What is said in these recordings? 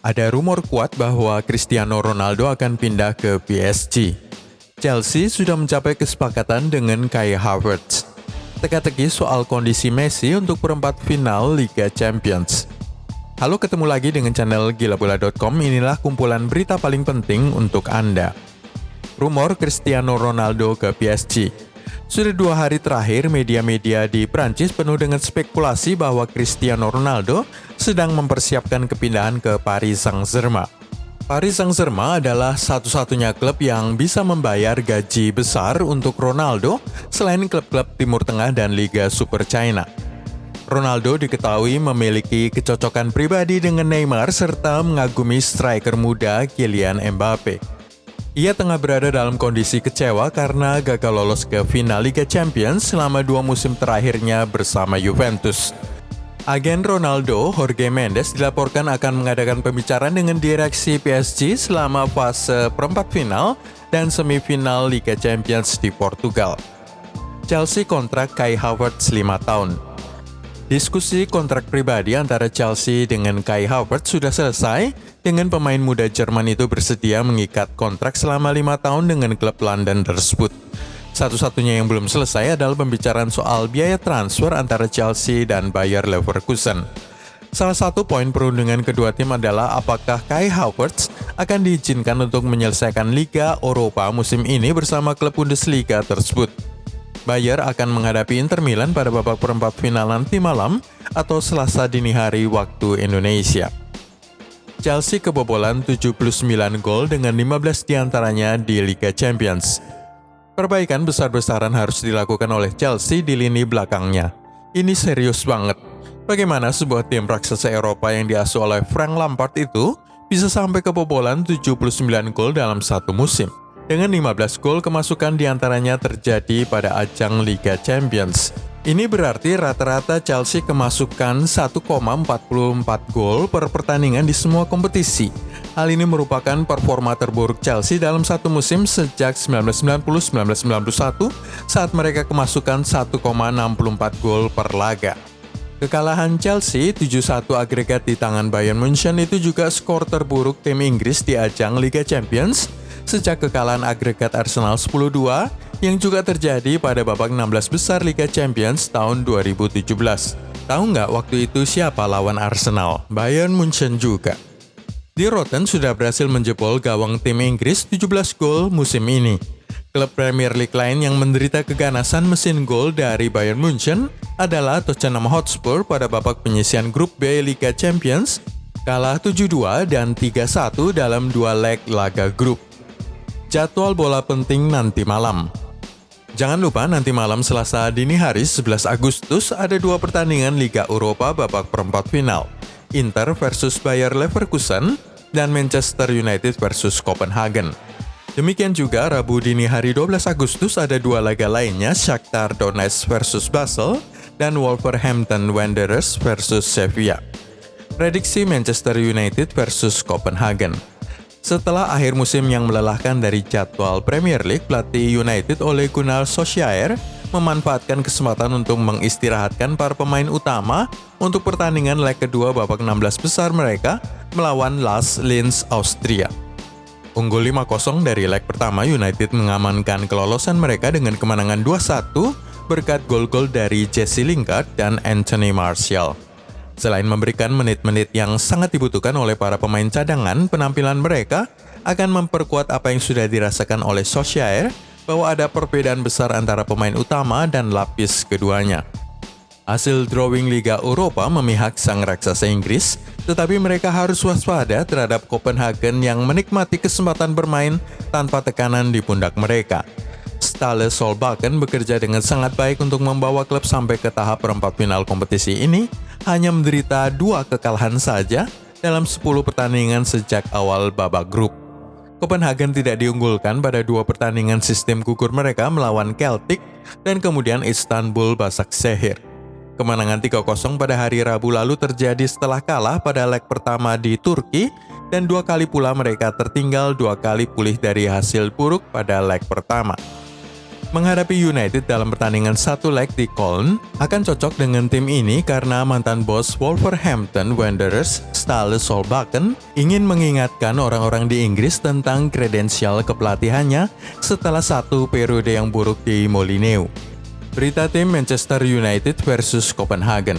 Ada rumor kuat bahwa Cristiano Ronaldo akan pindah ke PSG. Chelsea sudah mencapai kesepakatan dengan Kai Havertz. Teka-teki soal kondisi Messi untuk perempat final Liga Champions. Halo, ketemu lagi dengan channel gilabola.com. Inilah kumpulan berita paling penting untuk Anda. Rumor Cristiano Ronaldo ke PSG. Sudah 2 hari terakhir, media-media di Prancis penuh dengan spekulasi bahwa Cristiano Ronaldo sedang mempersiapkan kepindahan ke Paris Saint-Germain. Paris Saint-Germain adalah satu-satunya klub yang bisa membayar gaji besar untuk Ronaldo selain klub-klub Timur Tengah dan Liga Super China. Ronaldo diketahui memiliki kecocokan pribadi dengan Neymar serta mengagumi striker muda Kylian Mbappe. Ia tengah berada dalam kondisi kecewa karena gagal lolos ke final Liga Champions selama 2 musim terakhirnya bersama Juventus. Agen Ronaldo, Jorge Mendes, dilaporkan akan mengadakan pembicaraan dengan direksi PSG selama fase perempat final dan semifinal Liga Champions di Portugal. Chelsea kontrak Kai Havertz 5 tahun. Diskusi kontrak pribadi antara Chelsea dengan Kai Havertz sudah selesai dengan pemain muda Jerman itu bersedia mengikat kontrak selama 5 tahun dengan klub London tersebut. Satu-satunya yang belum selesai adalah pembicaraan soal biaya transfer antara Chelsea dan Bayer Leverkusen. Salah satu poin perundingan kedua tim adalah apakah Kai Havertz akan diizinkan untuk menyelesaikan Liga Eropa musim ini bersama klub Bundesliga tersebut. Bayer akan menghadapi Inter Milan pada babak perempat final nanti malam atau Selasa dini hari waktu Indonesia. Chelsea kebobolan 79 gol dengan 15 diantaranya di Liga Champions. Perbaikan besar-besaran harus dilakukan oleh Chelsea di lini belakangnya. Ini serius banget. Bagaimana sebuah tim raksasa Eropa yang diasuh oleh Frank Lampard itu bisa sampai kebobolan 79 gol dalam satu musim? Dengan 15 gol kemasukan diantaranya terjadi pada ajang Liga Champions. Ini berarti rata-rata Chelsea kemasukan 1,44 gol per pertandingan di semua kompetisi. Hal ini merupakan performa terburuk Chelsea dalam satu musim sejak 1990-1991 saat mereka kemasukan 1,64 gol per laga. Kekalahan Chelsea 7-1 agregat di tangan Bayern Munchen itu juga skor terburuk tim Inggris di ajang Liga Champions sejak kekalahan agregat Arsenal 10-2 yang juga terjadi pada babak 16 besar Liga Champions tahun 2017. Tahu nggak waktu itu siapa lawan Arsenal? Bayern Munchen juga. Di Rotten sudah berhasil menjebol gawang tim Inggris 17 gol musim ini. Klub Premier League lain yang menderita keganasan mesin gol dari Bayern Munchen adalah Tottenham Hotspur pada babak penyisihan grup B Liga Champions, kalah 7-2 dan 3-1 dalam 2 leg laga grup. Jadwal bola penting nanti malam. Jangan lupa nanti malam Selasa dini hari 11 Agustus ada 2 pertandingan Liga Eropa babak perempat final. Inter versus Bayer Leverkusen dan Manchester United versus Copenhagen. Demikian juga Rabu dini hari 12 Agustus ada 2 laga lainnya, Shakhtar Donetsk versus Basel dan Wolverhampton Wanderers versus Sevilla. Prediksi Manchester United versus Copenhagen. Setelah akhir musim yang melelahkan dari jadwal Premier League, pelatih United Ole Gunnar Solskjaer memanfaatkan kesempatan untuk mengistirahatkan para pemain utama untuk pertandingan leg kedua babak 16 besar mereka melawan Lars Linz Austria. Unggul 5-0 dari leg pertama, United mengamankan kelolosan mereka dengan kemenangan 2-1 berkat gol-gol dari Jesse Lingard dan Anthony Martial. Selain memberikan menit-menit yang sangat dibutuhkan oleh para pemain cadangan, penampilan mereka akan memperkuat apa yang sudah dirasakan oleh Solskjaer bahwa ada perbedaan besar antara pemain utama dan lapis keduanya. Hasil drawing Liga Eropa memihak sang raksasa Inggris, tetapi mereka harus waspada terhadap Copenhagen yang menikmati kesempatan bermain tanpa tekanan di pundak mereka. Ståle Solbakken bekerja dengan sangat baik untuk membawa klub sampai ke tahap perempat final kompetisi ini, hanya menderita 2 kekalahan saja dalam 10 pertandingan sejak awal babak grup. Copenhagen tidak diunggulkan pada 2 pertandingan sistem gugur mereka melawan Celtic dan kemudian Istanbul Başakşehir. Kemenangan 3-0 pada hari Rabu lalu terjadi setelah kalah pada leg pertama di Turki dan 2 kali pula mereka tertinggal 2 kali pulih dari hasil buruk pada leg pertama. Menghadapi United dalam pertandingan satu leg di Köln akan cocok dengan tim ini karena mantan bos Wolverhampton Wanderers, Ståle Solbakken, ingin mengingatkan orang-orang di Inggris tentang kredensial kepelatihannya setelah satu periode yang buruk di Molineux. Berita tim Manchester United versus Copenhagen.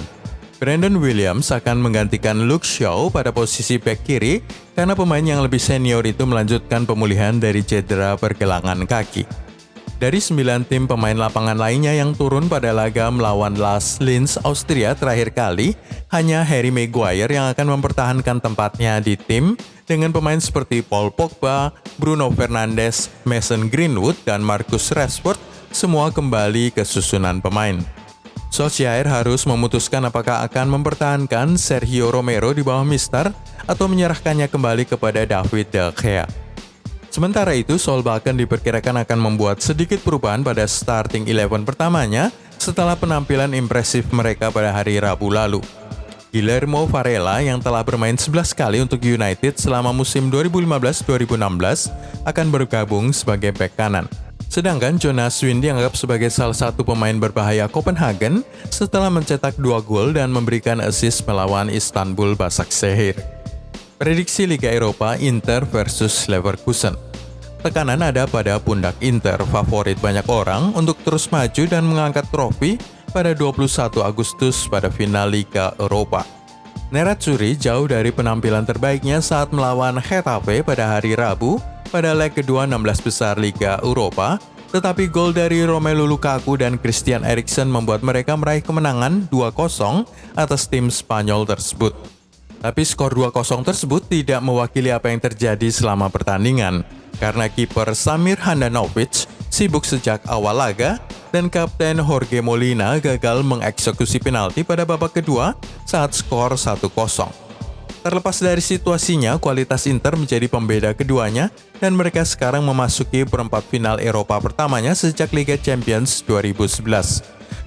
Brandon Williams akan menggantikan Luke Shaw pada posisi bek kiri karena pemain yang lebih senior itu melanjutkan pemulihan dari cedera pergelangan kaki. Dari 9 tim pemain lapangan lainnya yang turun pada laga melawan Lars Linz Austria terakhir kali, hanya Harry Maguire yang akan mempertahankan tempatnya di tim dengan pemain seperti Paul Pogba, Bruno Fernandes, Mason Greenwood, dan Marcus Rashford semua kembali ke susunan pemain. Solskjaer harus memutuskan apakah akan mempertahankan Sergio Romero di bawah Mister atau menyerahkannya kembali kepada David De Gea. Sementara itu, Solbakken diperkirakan akan membuat sedikit perubahan pada starting 11 pertamanya setelah penampilan impresif mereka pada hari Rabu lalu. Guillermo Varela yang telah bermain 11 kali untuk United selama musim 2015-2016 akan bergabung sebagai bek kanan. Sedangkan Jonas Wind dianggap sebagai salah satu pemain berbahaya Copenhagen setelah mencetak 2 gol dan memberikan assist melawan Istanbul Başakşehir. Prediksi Liga Eropa Inter versus Leverkusen. Tekanan ada pada pundak Inter, favorit banyak orang untuk terus maju dan mengangkat trofi pada 21 Agustus pada final Liga Eropa. Nerazzurri jauh dari penampilan terbaiknya saat melawan Getafe pada hari Rabu pada leg kedua 16 besar Liga Eropa, tetapi gol dari Romelu Lukaku dan Christian Eriksen membuat mereka meraih kemenangan 2-0 atas tim Spanyol tersebut. Tapi skor 2-0 tersebut tidak mewakili apa yang terjadi selama pertandingan, karena kiper Samir Handanovic sibuk sejak awal laga dan kapten Jorge Molina gagal mengeksekusi penalti pada babak kedua saat skor 1-0. Terlepas dari situasinya, kualitas Inter menjadi pembeda keduanya dan mereka sekarang memasuki perempat final Eropa pertamanya sejak Liga Champions 2011.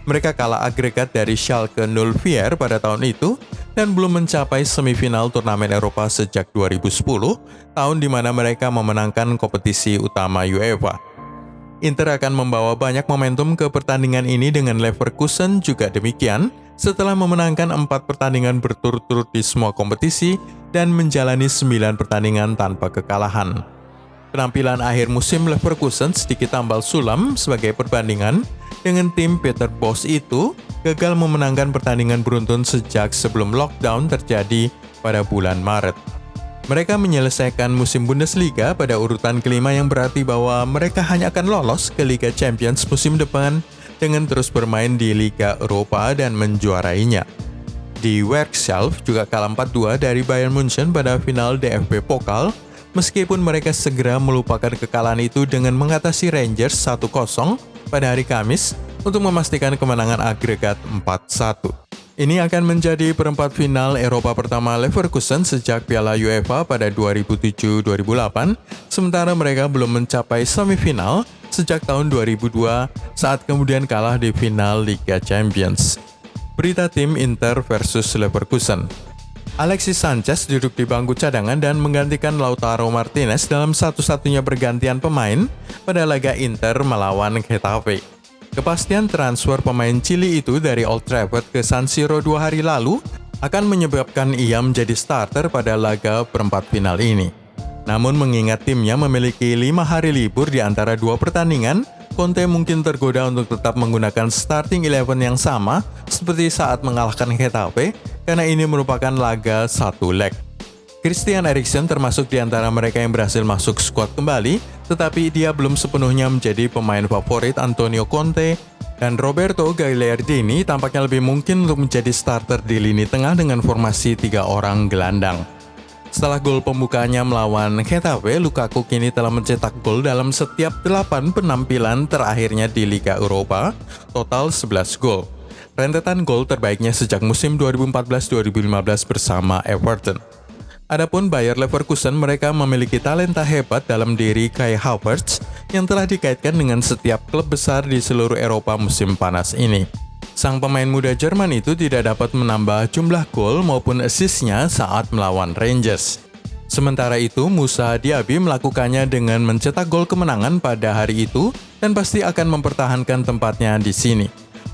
Mereka kalah agregat dari Schalke 04 pada tahun itu dan belum mencapai semifinal turnamen Eropa sejak 2010, tahun di mana mereka memenangkan kompetisi utama UEFA. Inter akan membawa banyak momentum ke pertandingan ini dengan Leverkusen juga demikian, setelah memenangkan 4 pertandingan berturut-turut di semua kompetisi dan menjalani 9 pertandingan tanpa kekalahan. Penampilan akhir musim Leverkusen sedikit tambal sulam sebagai perbandingan dengan tim Peter Bosz itu gagal memenangkan pertandingan beruntun sejak sebelum lockdown terjadi pada bulan Maret. Mereka menyelesaikan musim Bundesliga pada urutan kelima yang berarti bahwa mereka hanya akan lolos ke Liga Champions musim depan dengan terus bermain di Liga Eropa dan menjuarainya. Di Werkself juga kalah 4-2 dari Bayern Munchen pada final DFB Pokal, meskipun mereka segera melupakan kekalahan itu dengan mengatasi Rangers 1-0 pada hari Kamis untuk memastikan kemenangan agregat 4-1. Ini akan menjadi perempat final Eropa pertama Leverkusen sejak Piala UEFA pada 2007-2008, sementara mereka belum mencapai semifinal sejak tahun 2002 saat kemudian kalah di final Liga Champions. Berita tim Inter versus Leverkusen. Alexis Sanchez duduk di bangku cadangan dan menggantikan Lautaro Martinez dalam satu-satunya pergantian pemain pada laga Inter melawan Getafe. Kepastian transfer pemain Chili itu dari Old Trafford ke San Siro 2 hari lalu akan menyebabkan ia menjadi starter pada laga perempat final ini. Namun mengingat timnya memiliki 5 hari libur di antara 2 pertandingan, Conte mungkin tergoda untuk tetap menggunakan starting 11 yang sama seperti saat mengalahkan Getafe karena ini merupakan laga 1 leg. Christian Eriksen termasuk di antara mereka yang berhasil masuk skuad kembali, tetapi dia belum sepenuhnya menjadi pemain favorit Antonio Conte, dan Roberto Gagliardini tampaknya lebih mungkin untuk menjadi starter di lini tengah dengan formasi 3 orang gelandang. Setelah gol pembukanya melawan Getafe, Lukaku kini telah mencetak gol dalam setiap 8 penampilan terakhirnya di Liga Eropa, total 11 gol. Rentetan gol terbaiknya sejak musim 2014-2015 bersama Everton. Adapun Bayer Leverkusen, mereka memiliki talenta hebat dalam diri Kai Havertz yang telah dikaitkan dengan setiap klub besar di seluruh Eropa musim panas ini. Sang pemain muda Jerman itu tidak dapat menambah jumlah gol maupun assist-nya saat melawan Rangers. Sementara itu, Moussa Diaby melakukannya dengan mencetak gol kemenangan pada hari itu dan pasti akan mempertahankan tempatnya di sini.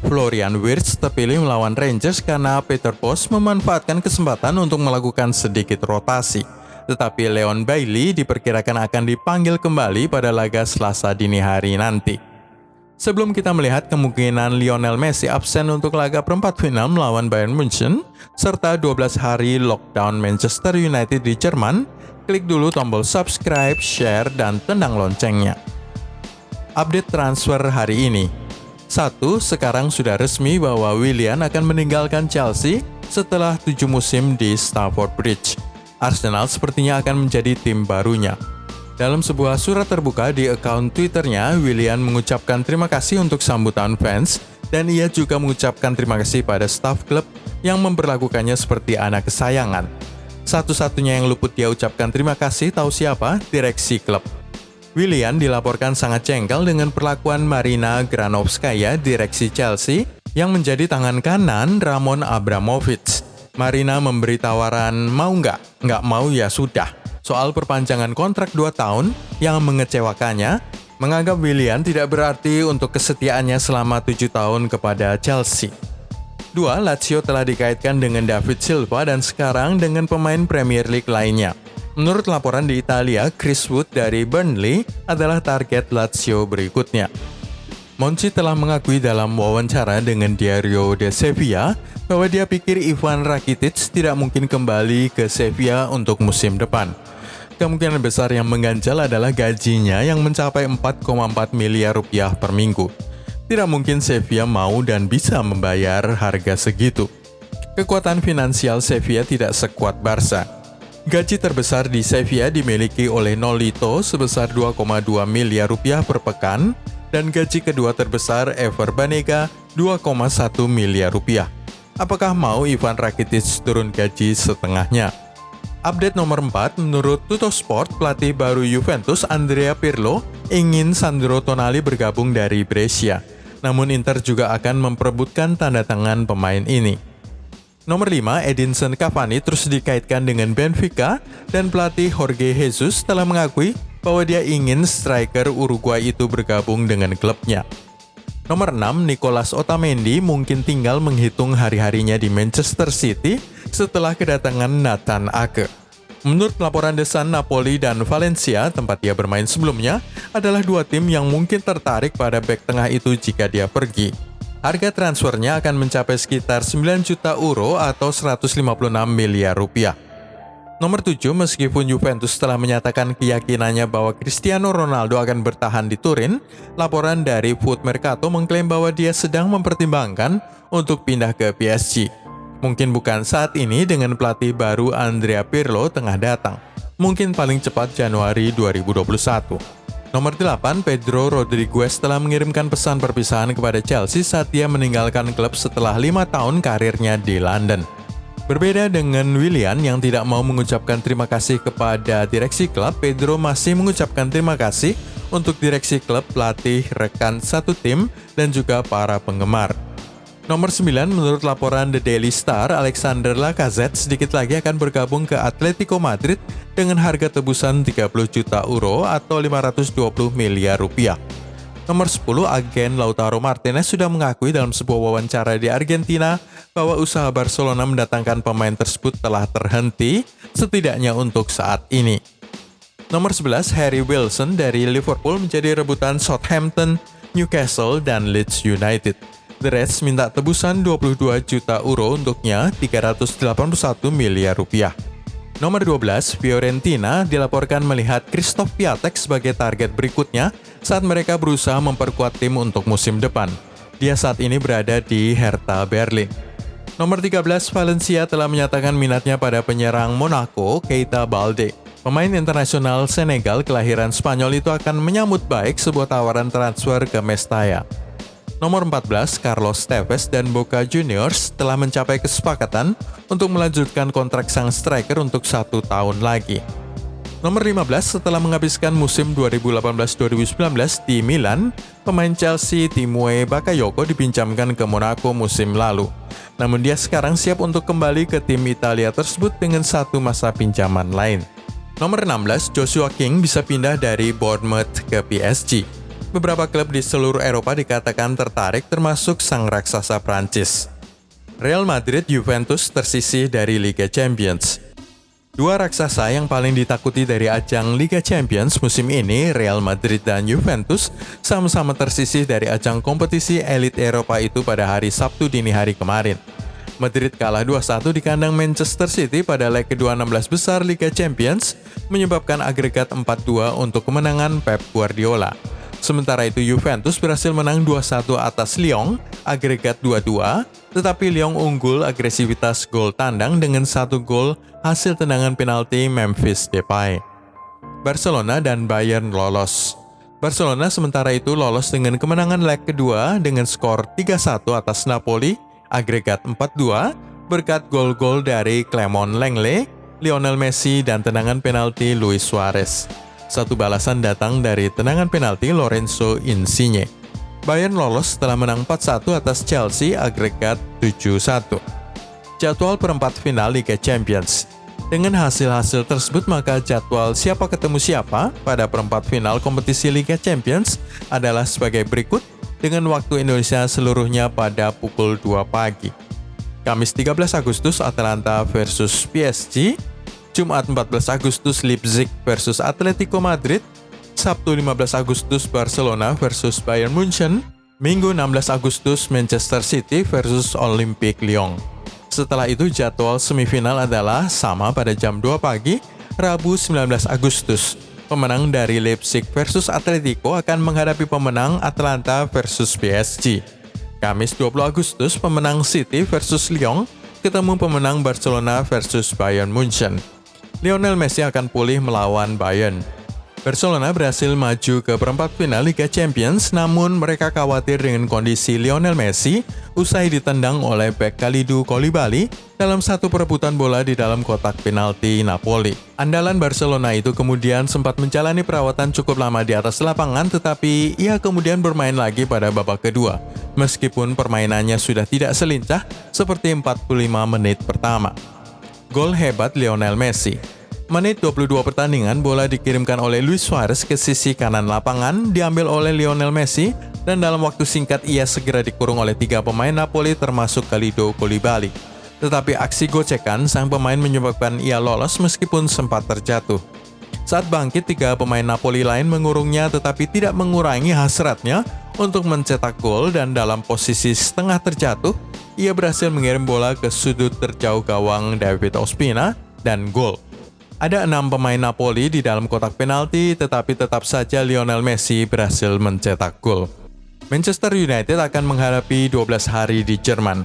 Florian Wirtz terpilih melawan Rangers karena Peter Bosz memanfaatkan kesempatan untuk melakukan sedikit rotasi. Tetapi Leon Bailey diperkirakan akan dipanggil kembali pada laga Selasa dini hari nanti. Sebelum kita melihat kemungkinan Lionel Messi absen untuk laga perempat final melawan Bayern Munchen, serta 12 hari lockdown Manchester United di Jerman, klik dulu tombol subscribe, share, dan tendang loncengnya. Update transfer hari ini. 1. Sekarang sudah resmi bahwa Willian akan meninggalkan Chelsea setelah 7 musim di Stamford Bridge. Arsenal sepertinya akan menjadi tim barunya. Dalam sebuah surat terbuka di akun Twitternya, Willian mengucapkan terima kasih untuk sambutan fans, dan ia juga mengucapkan terima kasih pada staf klub yang memperlakukannya seperti anak kesayangan. Satu-satunya yang luput dia ucapkan terima kasih tahu siapa? Direksi klub. Willian dilaporkan sangat jengkel dengan perlakuan Marina Granovskaya, direksi Chelsea, yang menjadi tangan kanan Roman Abramovich. Marina memberi tawaran mau nggak mau ya sudah. Soal perpanjangan kontrak 2 tahun yang mengecewakannya, menganggap Willian tidak berarti untuk kesetiaannya selama 7 tahun kepada Chelsea. 2. Lazio telah dikaitkan dengan David Silva dan sekarang dengan pemain Premier League lainnya. Menurut laporan di Italia, Chris Wood dari Burnley adalah target Lazio berikutnya. Monchi telah mengakui dalam wawancara dengan Diario de Sevilla bahwa dia pikir Ivan Rakitic tidak mungkin kembali ke Sevilla untuk musim depan. Kemungkinan besar yang mengganjal adalah gajinya yang mencapai 4,4 miliar rupiah per minggu. Tidak mungkin Sevilla mau dan bisa membayar harga segitu. Kekuatan finansial Sevilla tidak sekuat Barca. Gaji terbesar di Sevilla dimiliki oleh Nolito sebesar 2,2 miliar rupiah per pekan, dan gaji kedua terbesar Ever Banega 2,1 miliar rupiah. Apakah mau Ivan Rakitic turun gaji setengahnya? Update nomor 4, menurut Tuttosport, pelatih baru Juventus Andrea Pirlo ingin Sandro Tonali bergabung dari Brescia. Namun Inter juga akan memperebutkan tanda tangan pemain ini. Nomor 5, Edinson Cavani terus dikaitkan dengan Benfica, dan pelatih Jorge Jesus telah mengakui bahwa dia ingin striker Uruguay itu bergabung dengan klubnya. Nomor 6, Nicolas Otamendi mungkin tinggal menghitung hari-harinya di Manchester City setelah kedatangan Nathan Ake. Menurut laporan The Sun, Napoli dan Valencia, tempat dia bermain sebelumnya, adalah 2 tim yang mungkin tertarik pada bek tengah itu jika dia pergi. Harga transfernya akan mencapai sekitar 9 juta euro atau 156 miliar rupiah. Nomor 7, meskipun Juventus telah menyatakan keyakinannya bahwa Cristiano Ronaldo akan bertahan di Turin, laporan dari Foot Mercato mengklaim bahwa dia sedang mempertimbangkan untuk pindah ke PSG. Mungkin bukan saat ini dengan pelatih baru Andrea Pirlo tengah datang. Mungkin paling cepat Januari 2021. Nomor 8, Pedro Rodriguez telah mengirimkan pesan perpisahan kepada Chelsea saat dia meninggalkan klub setelah 5 tahun karirnya di London. Berbeda dengan Willian yang tidak mau mengucapkan terima kasih kepada direksi klub, Pedro masih mengucapkan terima kasih untuk direksi klub, pelatih, rekan satu tim, dan juga para penggemar. Nomor 9, menurut laporan The Daily Star, Alexander Lacazette sedikit lagi akan bergabung ke Atletico Madrid dengan harga tebusan 30 juta euro atau 520 miliar rupiah. Nomor 10, agen Lautaro Martinez sudah mengakui dalam sebuah wawancara di Argentina bahwa usaha Barcelona mendatangkan pemain tersebut telah terhenti, setidaknya untuk saat ini. Nomor 11, Harry Wilson dari Liverpool menjadi rebutan Southampton, Newcastle, dan Leeds United. The Reds minta tebusan 22 juta euro untuknya, 381 miliar rupiah. Nomor 12, Fiorentina dilaporkan melihat Christoph Piatek sebagai target berikutnya saat mereka berusaha memperkuat tim untuk musim depan. Dia saat ini berada di Hertha Berlin. Nomor 13, Valencia telah menyatakan minatnya pada penyerang Monaco, Keita Balde. Pemain internasional Senegal kelahiran Spanyol itu akan menyambut baik sebuah tawaran transfer ke Mestalla. Nomor 14, Carlos Tevez dan Boca Juniors telah mencapai kesepakatan untuk melanjutkan kontrak sang striker untuk 1 tahun lagi. Nomor 15, setelah menghabiskan musim 2018-2019 di Milan, pemain Chelsea Timothy Bakayoko dipinjamkan ke Monaco musim lalu. Namun dia sekarang siap untuk kembali ke tim Italia tersebut dengan satu masa pinjaman lain. Nomor 16, Joshua King bisa pindah dari Bournemouth ke PSG. Beberapa klub di seluruh Eropa dikatakan tertarik termasuk sang raksasa Prancis. Real Madrid, Juventus tersisih dari Liga Champions. Dua raksasa yang paling ditakuti dari ajang Liga Champions musim ini, Real Madrid dan Juventus, sama-sama tersisih dari ajang kompetisi elit Eropa itu pada hari Sabtu dini hari kemarin. Madrid kalah 2-1 di kandang Manchester City pada leg kedua 16 besar Liga Champions, menyebabkan agregat 4-2 untuk kemenangan Pep Guardiola. Sementara itu Juventus berhasil menang 2-1 atas Lyon, agregat 2-2, tetapi Lyon unggul agresivitas gol tandang dengan 1 gol hasil tendangan penalti Memphis Depay. Barcelona dan Bayern lolos. Barcelona sementara itu lolos dengan kemenangan leg kedua dengan skor 3-1 atas Napoli, agregat 4-2, berkat gol-gol dari Clement Lenglet, Lionel Messi, dan tendangan penalti Luis Suarez. Satu balasan datang dari tendangan penalti Lorenzo Insigne. Bayern lolos setelah menang 4-1 atas Chelsea, agregat 7-1. Jadwal perempat final Liga Champions. Dengan hasil-hasil tersebut, maka jadwal siapa ketemu siapa pada perempat final kompetisi Liga Champions adalah sebagai berikut dengan waktu Indonesia seluruhnya pada pukul 2 pagi. Kamis 13 Agustus Atalanta versus PSG, Jumat 14 Agustus Leipzig versus Atletico Madrid, Sabtu 15 Agustus Barcelona versus Bayern Munchen, Minggu 16 Agustus Manchester City versus Olympique Lyon. Setelah itu jadwal semifinal adalah sama pada jam 2 pagi, Rabu 19 Agustus. Pemenang dari Leipzig versus Atletico akan menghadapi pemenang Atalanta versus PSG. Kamis 20 Agustus pemenang City versus Lyon ketemu pemenang Barcelona versus Bayern Munchen. Lionel Messi akan pulih melawan Bayern. Barcelona berhasil maju ke perempat final Liga Champions, namun mereka khawatir dengan kondisi Lionel Messi usai ditendang oleh bek Kalidou Koulibaly dalam satu perebutan bola di dalam kotak penalti Napoli. Andalan Barcelona itu kemudian sempat menjalani perawatan cukup lama di atas lapangan, tetapi ia kemudian bermain lagi pada babak kedua, meskipun permainannya sudah tidak selincah seperti 45 menit pertama. Gol hebat Lionel Messi. Menit 22 pertandingan, bola dikirimkan oleh Luis Suarez ke sisi kanan lapangan, diambil oleh Lionel Messi, dan dalam waktu singkat ia segera dikurung oleh 3 pemain Napoli termasuk Kalidou Koulibaly. Tetapi aksi gocekan sang pemain menyebabkan ia lolos meskipun sempat terjatuh. Saat bangkit, 3 pemain Napoli lain mengurungnya tetapi tidak mengurangi hasratnya untuk mencetak gol, dan dalam posisi setengah terjatuh, ia berhasil mengirim bola ke sudut terjauh gawang David Ospina dan gol. Ada 6 pemain Napoli di dalam kotak penalti, tetapi tetap saja Lionel Messi berhasil mencetak gol. Manchester United akan menghadapi 12 hari di Jerman.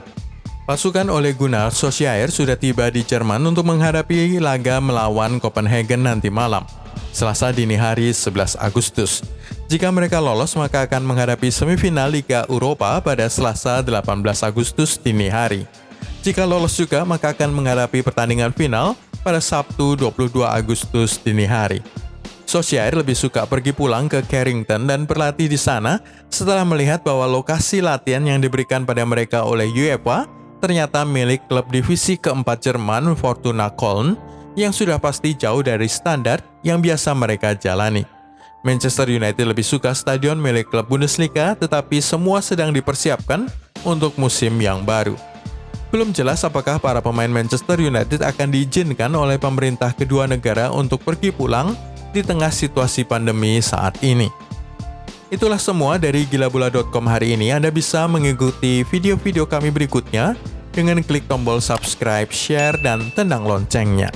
Pasukan Ole Gunnar Solskjaer sudah tiba di Jerman untuk menghadapi laga melawan Copenhagen nanti malam, Selasa dini hari 11 Agustus. Jika mereka lolos, maka akan menghadapi semifinal Liga Eropa pada Selasa 18 Agustus dini hari. Jika lolos juga, maka akan menghadapi pertandingan final pada Sabtu 22 Agustus dini hari. Solskjaer lebih suka pergi pulang ke Carrington dan berlatih di sana setelah melihat bahwa lokasi latihan yang diberikan pada mereka oleh UEFA ternyata milik klub divisi keempat Jerman Fortuna Köln yang sudah pasti jauh dari standar yang biasa mereka jalani. Manchester United lebih suka stadion milik klub Bundesliga, tetapi semua sedang dipersiapkan untuk musim yang baru. Belum jelas apakah para pemain Manchester United akan diizinkan oleh pemerintah kedua negara untuk pergi pulang di tengah situasi pandemi saat ini. Itulah semua dari gilabula.com hari ini. Anda bisa mengikuti video-video kami berikutnya dengan klik tombol subscribe, share, dan tendang loncengnya.